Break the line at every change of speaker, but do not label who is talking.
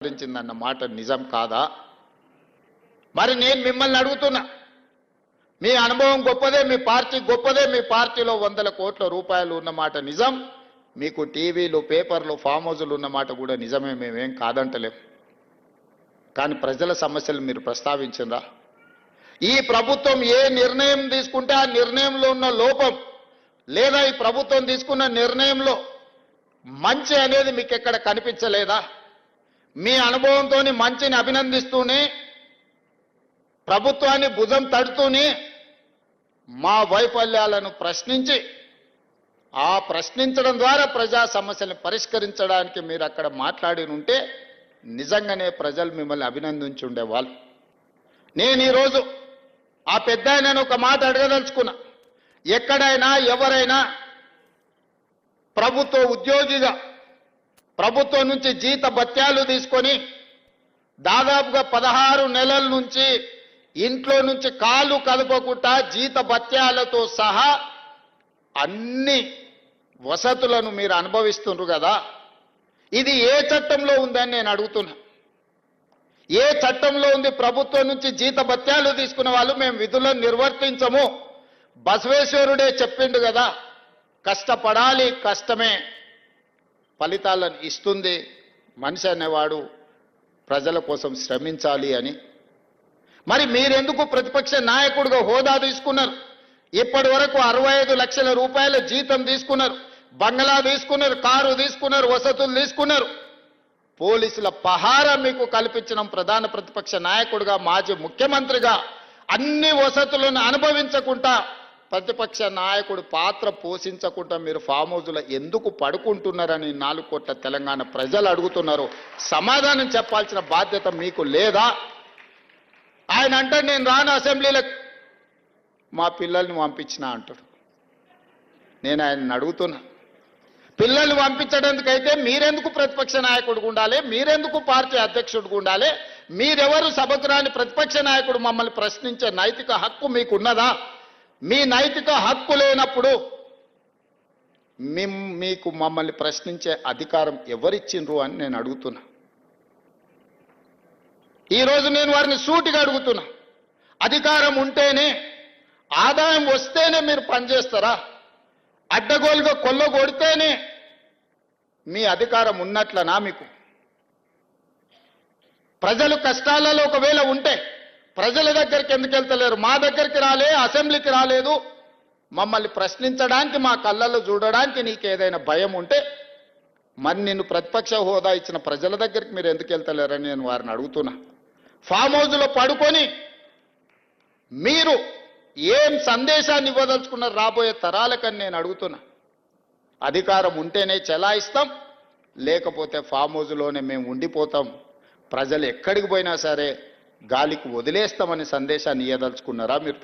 నిరాకరించిందన్న మాట నిజం కాదా? మరి నేను మిమ్మల్ని అడుగుతున్నా, మీ అనుభవం గొప్పదే, మీ పార్టీ గొప్పదే, మీ పార్టీలో వందల కోట్ల రూపాయలు ఉన్నమాట నిజం, మీకు టీవీలు పేపర్లు ఫామ్ హౌజులు ఉన్నమాట కూడా నిజమే, మేమేం కాదంటలేం. కానీ ప్రజల సమస్యలు మీరు ప్రస్తావించరా? ఈ ప్రభుత్వం ఏ నిర్ణయం తీసుకుంటే ఆ నిర్ణయంలో ఉన్న లోపం లేదా ఈ ప్రభుత్వం తీసుకున్న నిర్ణయంలో మంచి అనేది మీకు ఎక్కడ కనిపించలేదా? మీ అనుభవంతో మంచిని అభినందిస్తూనే ప్రభుత్వాన్ని భుజం తడుతూనే మా వైఫల్యాలను ప్రశ్నించి ఆ ప్రశ్నించడం ద్వారా ప్రజా సమస్యలను పరిష్కరించడానికి మీరు అక్కడ మాట్లాడి ఉంటే నిజంగానే ప్రజలు మిమ్మల్ని అభినందించి ఉండేవాళ్ళు. నేను ఈరోజు ఆ పెద్ద ఆయనను ఒక మాట అడగదలుచుకున్నా. ఎక్కడైనా ఎవరైనా ప్రభుత్వ ఉద్యోగిగా ప్రభుత్వం నుంచి జీత భత్యాలు తీసుకొని దాదాపుగా 16 నెలల నుంచి ఇంట్లో నుంచి కాలు కదపకుండా జీత భత్యాలతో సహా అన్ని వసతులను మీరు అనుభవిస్తున్నారు కదా, ఇది ఏ చట్టంలో ఉందని నేను అడుగుతున్నా. ఏ చట్టంలో ఉంది? ప్రభుత్వం నుంచి జీత భత్యాలు తీసుకున్న వాళ్ళు మేము విధులను నిర్వర్తించము. బసవేశ్వరుడే చెప్పిండు కదా, కష్టపడాలి, కష్టమే ఫలితాలను ఇస్తుంది, మనిషి అనేవాడు ప్రజల కోసం శ్రమించాలి అని. మరి మీరెందుకు ప్రతిపక్ష నాయకుడిగా హోదా తీసుకున్నారు? ఇప్పటి వరకు 65 లక్షల రూపాయల జీతం తీసుకున్నారు, బంగ్లా తీసుకున్నారు, కారు తీసుకున్నారు, వసతులు తీసుకున్నారు. పోలీసుల పహారా మీకు కల్పించిన ప్రధాన ప్రతిపక్ష నాయకుడిగా, మాజీ ముఖ్యమంత్రిగా అన్ని వసతులను అనుభవించకుండా ప్రతిపక్ష నాయకుడు పాత్ర పోషించకుండా మీరు ఫామ్ హౌజ్లో ఎందుకు పడుకుంటున్నారని 4 కోట్ల తెలంగాణ ప్రజలు అడుగుతున్నారు. సమాధానం చెప్పాల్సిన బాధ్యత మీకు లేదా? ఆయన అంటే నేను రాను అసెంబ్లీలకు, మా పిల్లల్ని పంపించినా అంటాడు. నేను ఆయన్ని అడుగుతున్నా, పిల్లల్ని పంపించడానికైతే మీరెందుకు ప్రతిపక్ష నాయకుడిగా ఉండాలి? మీరెందుకు పార్టీ అధ్యక్షుడిగా ఉండాలి? మీరెవరు? సభకు రాని ప్రతిపక్ష నాయకుడు మమ్మల్ని ప్రశ్నించే నైతిక హక్కు మీకున్నదా? మీ నైతిక హక్కు లేనప్పుడు మీకు మమ్మల్ని ప్రశ్నించే అధికారం ఎవరిచ్చిండ్రు అని నేను అడుగుతున్నా. ఈరోజు నేను వారిని సూటిగా అడుగుతున్నా, అధికారం ఉంటేనే, ఆదాయం వస్తేనే మీరు పనిచేస్తారా? అడ్డగోలుగా కొల్లగొడితేనే మీ అధికారం ఉన్నట్లనా? మీకు ప్రజలు కష్టాలలో ఒకవేళ ఉంటే ప్రజల దగ్గరికి ఎందుకు వెళ్తలేరు? మా దగ్గరికి రాలే, అసెంబ్లీకి రాలేదు, మమ్మల్ని ప్రశ్నించడానికి, మా కళ్ళల్లో చూడడానికి నీకు ఏదైనా భయం ఉంటే మరి నిన్ను ప్రతిపక్ష హోదా ఇచ్చిన ప్రజల దగ్గరికి మీరు ఎందుకు వెళ్తలేరని నేను వారిని అడుగుతున్నా. ఫామ్ హౌజ్లో పడుకొని మీరు ఏం సందేశాన్ని ఇవ్వదలుచుకున్నారు రాబోయే తరాలకని నేను అడుగుతున్నా. అధికారం ఉంటేనే చెలాయిస్తాం, లేకపోతే ఫామ్ హౌజ్లోనే మేము ఉండిపోతాం, ప్రజలు ఎక్కడికి పోయినా సరే గాలికి వదిలేస్తామని సందేశాన్ని ఇవ్వదలుచుకున్నారా మీరు?